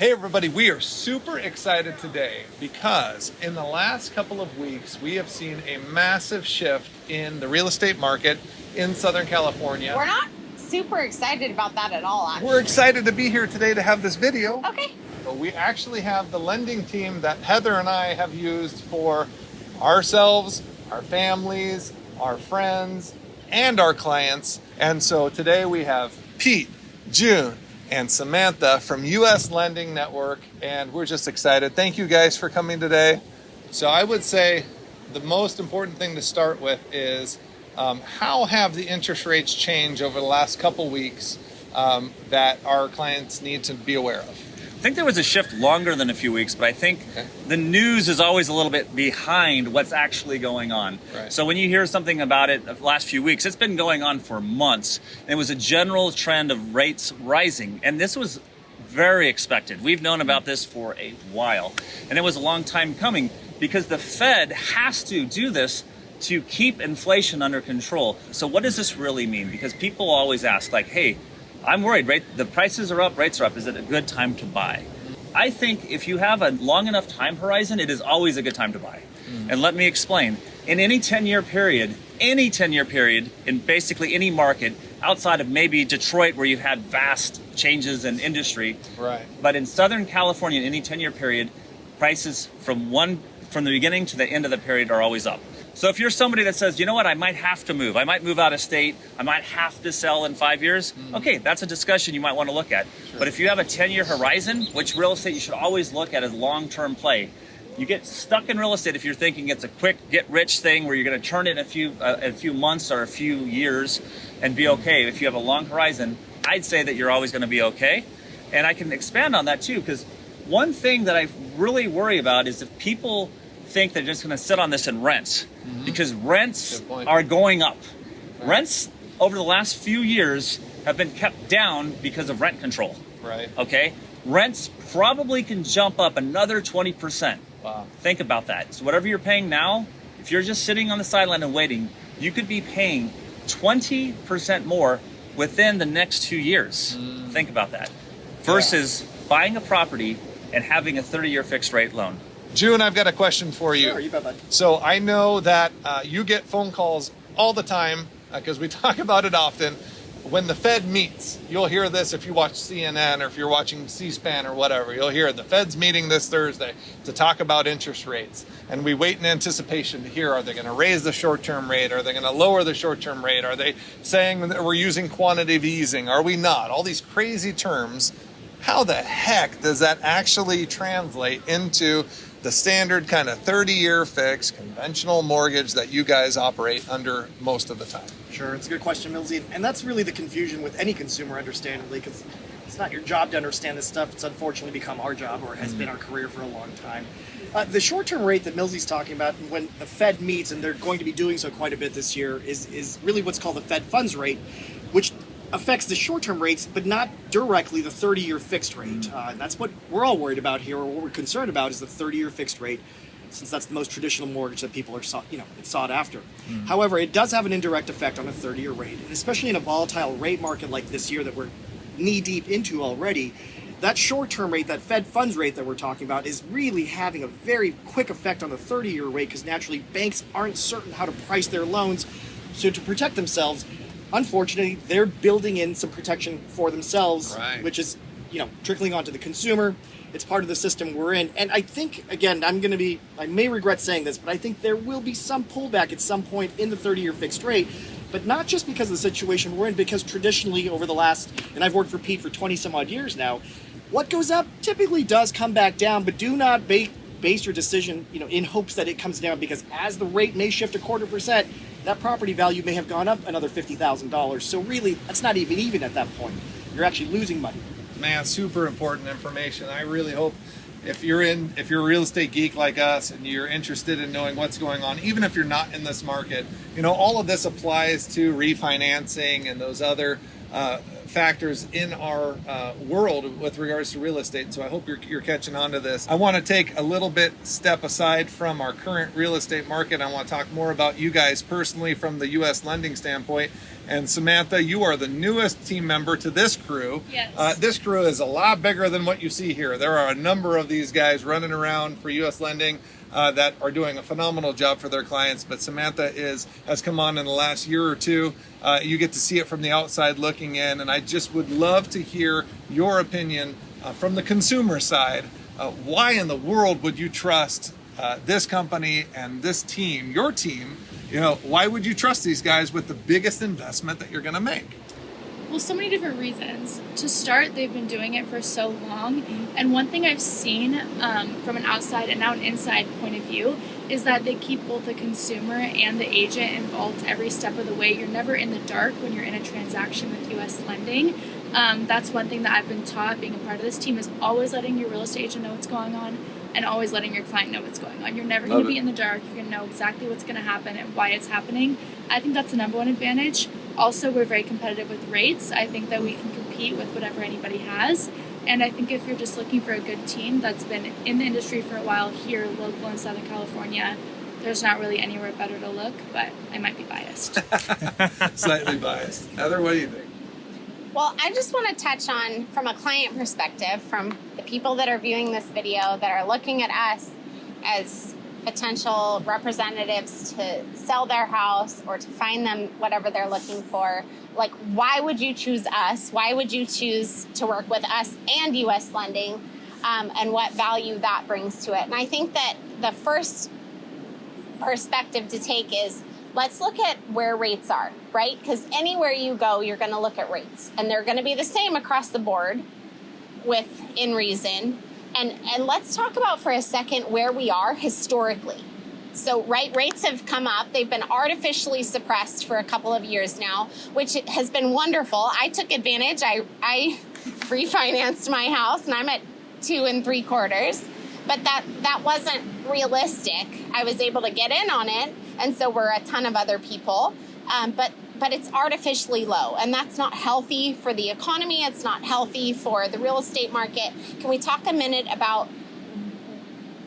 Hey everybody, we are super excited today because in the last couple of weeks we have seen a massive shift in the real estate market in Southern California. We're not super excited about that at all, actually. We're excited to be here today to have this video. Okay. But we actually have the lending team that Heather and I have used for ourselves, our families, our friends, and our clients. And so today we have Pete, June, and Samantha from US Lending Network, and we're just excited. Thank you guys for coming today. So I would say the most important thing to start with is how have the interest rates changed over the last couple weeks that our clients need to be aware of? I think there was a shift longer than a few weeks, but I think the news is always a little bit behind what's actually going on. Right. So when you hear something about it the last few weeks, it's been going on for months. And it was a general trend of rates rising. And this was very expected. We've known about this for a while. And it was a long time coming because the Fed has to do this to keep inflation under control. So what does this really mean? Because people always ask, like, hey, I'm worried, right? The prices are up, rates are up. Is it a good time to buy? I think if you have a long enough time horizon, it is always a good time to buy. And let me explain. In any 10-year period, in basically any market, outside of maybe Detroit where you've had vast changes in industry, Right. but in Southern California, in any 10-year period, prices from the beginning to the end of the period are always up. So if you're somebody that says, you know what, I might have to move, I might move out of state, I might have to sell in 5 years, okay, that's a discussion you might want to look at. Sure. But if you have a 10-year horizon, which real estate you should always look at as long-term play. You get stuck in real estate if you're thinking it's a quick get-rich thing where you're going to turn it in a few months or a few years and be okay. If you have a long horizon, I'd say that you're always going to be okay. And I can expand on that too, because one thing that I really worry about is if people think they're just going to sit on this and rent, because rents are going up. Right. Rents over the last few years have been kept down because of rent control. Right. Okay? Rents probably can jump up another 20%. Wow. Think about that. So whatever you're paying now, if you're just sitting on the sideline and waiting, you could be paying 20% more within the next 2 years. Think about that. Versus buying a property and having a 30-year fixed rate loan. June, I've got a question for you. Sure, you bet, bud. So I know that you get phone calls all the time because we talk about it often. When the Fed meets, you'll hear this if you watch CNN or if you're watching C-SPAN or whatever. You'll hear the Fed's meeting this Thursday to talk about interest rates. And we wait in anticipation to hear, are they going to raise the short-term rate? Are they going to lower the short-term rate? Are they saying that we're using quantitative easing? Are we not? All these crazy terms. How the heck does that actually translate into the standard kind of 30-year fixed conventional mortgage that you guys operate under most of the time? Sure, it's a good question, Millsy. And that's really the confusion with any consumer, understandably, because it's not your job to understand this stuff. It's unfortunately become our job, or has been our career for a long time. The short-term rate that Millsy's talking about when the Fed meets, and they're going to be doing so quite a bit this year, is really what's called the Fed funds rate, which affects the short-term rates, but not directly the 30-year fixed rate. And that's what we're all worried about here, or what we're concerned about is the 30-year fixed rate, since that's the most traditional mortgage that people are sought after. However, it does have an indirect effect on a 30-year rate, and especially in a volatile rate market like this year that we're knee-deep into already, that short-term rate, that Fed funds rate that we're talking about, is really having a very quick effect on the 30-year rate, because naturally banks aren't certain how to price their loans. So to protect themselves, unfortunately, they're building in some protection for themselves, Right. which is, trickling onto the consumer. It's part of the system we're in. And I think, again, I may regret saying this, but I think there will be some pullback at some point in the 30-year fixed rate, but not just because of the situation we're in, because traditionally over the last, and I've worked for Pete for 20 some odd years now, what goes up typically does come back down, but do not base your decision, in hopes that it comes down, because as the rate may shift 0.25%, that property value may have gone up another $50,000. So really, that's not even at that point. You're actually losing money. Man, super important information. I really hope if you're a real estate geek like us and you're interested in knowing what's going on, even if you're not in this market, all of this applies to refinancing and those other factors in our world with regards to real estate. So I hope you're catching on to this. I want to take a little bit step aside from our current real estate market. I want to talk more about you guys personally from the U.S. lending standpoint. And Samantha, you are the newest team member to this crew. Yes. This crew is a lot bigger than what you see here. There are a number of these guys running around for U.S. lending that are doing a phenomenal job for their clients. But Samantha has come on in the last year or two. You get to see it from the outside looking in. And I just would love to hear your opinion from the consumer side. Why in the world would you trust this company and this team, your team? Why would you trust these guys with the biggest investment that you're going to make? Well, so many different reasons. To start, they've been doing it for so long. And one thing I've seen from an outside and now an inside point of view is that they keep both the consumer and the agent involved every step of the way. You're never in the dark when you're in a transaction with U.S. lending. That's one thing that I've been taught being a part of this team is always letting your real estate agent know what's going on and always letting your client know what's going on. You're never going to be in the dark. You're going to know exactly what's going to happen and why it's happening. I think that's the number one advantage. Also, we're very competitive with rates. I think that we can compete with whatever anybody has. And I think if you're just looking for a good team that's been in the industry for a while here, local in Southern California, there's not really anywhere better to look, but I might be biased. Slightly biased. Heather, what do you think? Well, I just want to touch on, from a client perspective, from the people that are viewing this video that are looking at us as potential representatives to sell their house or to find them whatever they're looking for. Like, why would you choose us? Why would you choose to work with us and U.S. lending, and what value that brings to it? And I think that the first perspective to take is, let's look at where rates are, right? Because anywhere you go, you're going to look at rates. And they're going to be the same across the board within reason. And let's talk about for a second where we are historically. So, right, rates have come up. They've been artificially suppressed for a couple of years now, which has been wonderful. I took advantage. I refinanced my house, and I'm at 2 3/4. But that wasn't realistic. I was able to get in on it, and so were a ton of other people. But it's artificially low, and that's not healthy for the economy. It's not healthy for the real estate market. Can we talk a minute about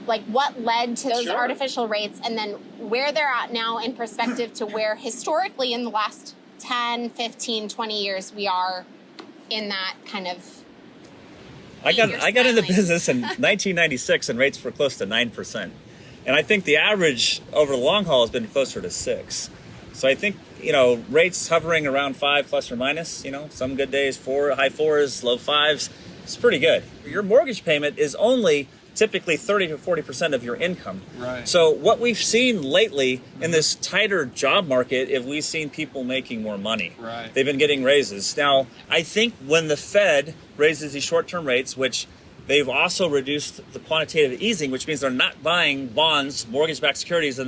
what led to those artificial rates, and then where they're at now in perspective to where historically in the last 10, 15, 20 years we are in that kind of... I got into business in 1996 and rates were close to 9%. And I think the average over the long haul has been closer to 6%. So I think, rates hovering around 5 plus or minus, some good days 4, high 4s, low 5s. It's pretty good. Your mortgage payment is only typically 30 to 40% of your income. Right. So what we've seen lately in this tighter job market is we've seen people making more money. Right. They've been getting raises. Now, I think when the Fed raises these short-term rates, which they've also reduced the quantitative easing, which means they're not buying bonds, mortgage-backed securities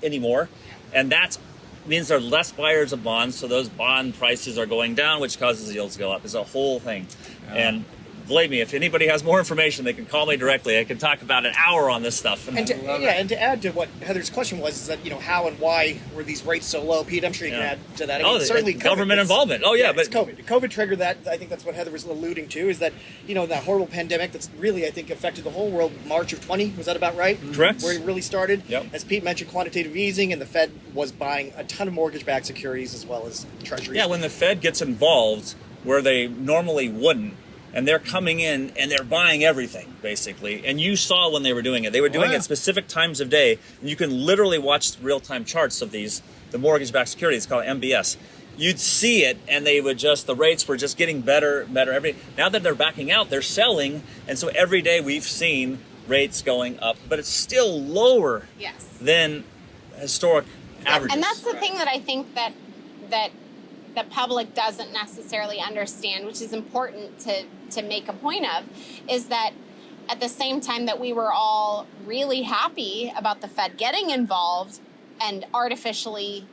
anymore, and that means there are less buyers of bonds, so those bond prices are going down, which causes yields to go up. It's a whole thing. And believe me, if anybody has more information, they can call me directly. I can talk about an hour on this stuff. And to add to what Heather's question was, is that, how and why were these rates so low? Pete, I'm sure you can add to that. Certainly government involvement. Oh, yeah. But COVID triggered that. I think that's what Heather was alluding to, is that, that horrible pandemic that's really, I think, affected the whole world. March of 20, was that about right? Correct. Where it really started. Yep. As Pete mentioned, quantitative easing, and the Fed was buying a ton of mortgage-backed securities as well as treasuries. Yeah, when the Fed gets involved where they normally wouldn't, and they're coming in and they're buying everything, basically. And you saw when they were doing it. They were doing it at specific times of day. And you can literally watch real-time charts of the mortgage-backed securities, called MBS. You'd see it, and the rates were just getting better. Now that they're backing out, they're selling. And so every day we've seen rates going up. But it's still lower than historic averages. And that's the thing that I think that the public doesn't necessarily understand, which is important to make a point of, is that at the same time that we were all really happy about the Fed getting involved and artificially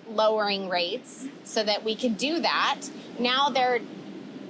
lowering rates so that we could do that, now they're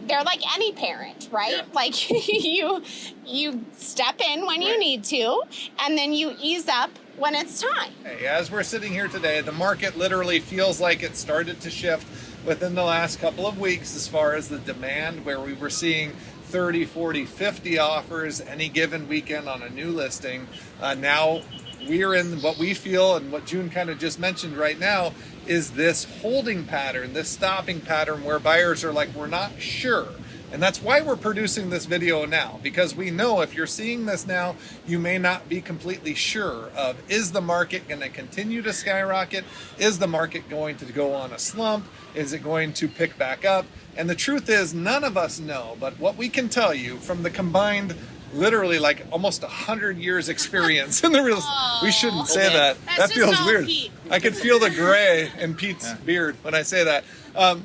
like any parent, right? Yeah. Like you step in when you need to, and then you ease up when it's time. Hey, as we're sitting here today, the market literally feels like it started to shift. within the last couple of weeks as far as the demand, where we were seeing 30, 40, 50 offers any given weekend on a new listing. Now we're in what we feel, and what June kind of just mentioned right now, is this holding pattern, this stopping pattern where buyers are like, we're not sure. And that's why we're producing this video now, because we know if you're seeing this now, you may not be completely sure of, is the market going to continue to skyrocket? Is the market going to go on a slump? Is it going to pick back up? And the truth is, none of us know, but what we can tell you from the combined, literally like almost 100 years experience in the real, we shouldn't say that. That's That just feels all weird. Pete. I could feel the gray in Pete's beard when I say that.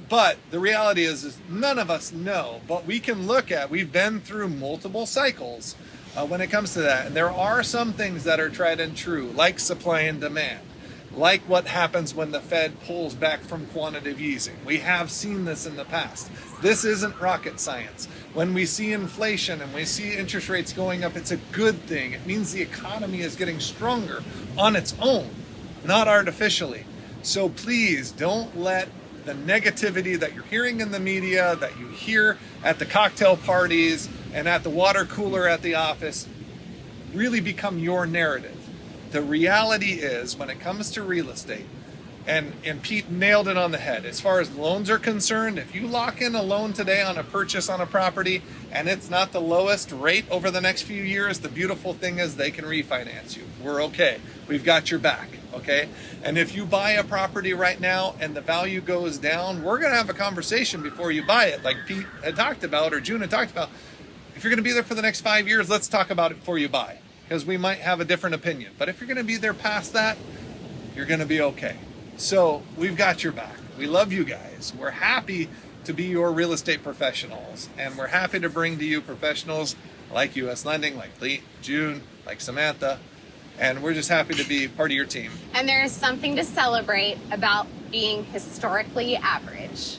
But the reality is none of us know, but we can look at, we've been through multiple cycles when it comes to that. And there are some things that are tried and true, like supply and demand, like what happens when the Fed pulls back from quantitative easing. We have seen this in the past. This isn't rocket science. When we see inflation and we see interest rates going up, it's a good thing. It means the economy is getting stronger on its own, not artificially. So please don't let the negativity that you're hearing in the media, that you hear at the cocktail parties and at the water cooler at the office, really become your narrative. The reality is, when it comes to real estate, and Pete nailed it on the head, as far as loans are concerned, if you lock in a loan today on a purchase on a property and it's not the lowest rate over the next few years, the beautiful thing is they can refinance you. We're okay. We've got your back. Okay. And if you buy a property right now and the value goes down, we're going to have a conversation before you buy it. Like Pete had talked about, or June had talked about, if you're going to be there for the next 5 years, let's talk about it before you buy, because we might have a different opinion. But if you're going to be there past that, you're going to be okay. So we've got your back. We love you guys. We're happy to be your real estate professionals, and we're happy to bring to you professionals like US Lending, like Pete, June, like Samantha. And we're just happy to be part of your team. And there is something to celebrate about being historically average.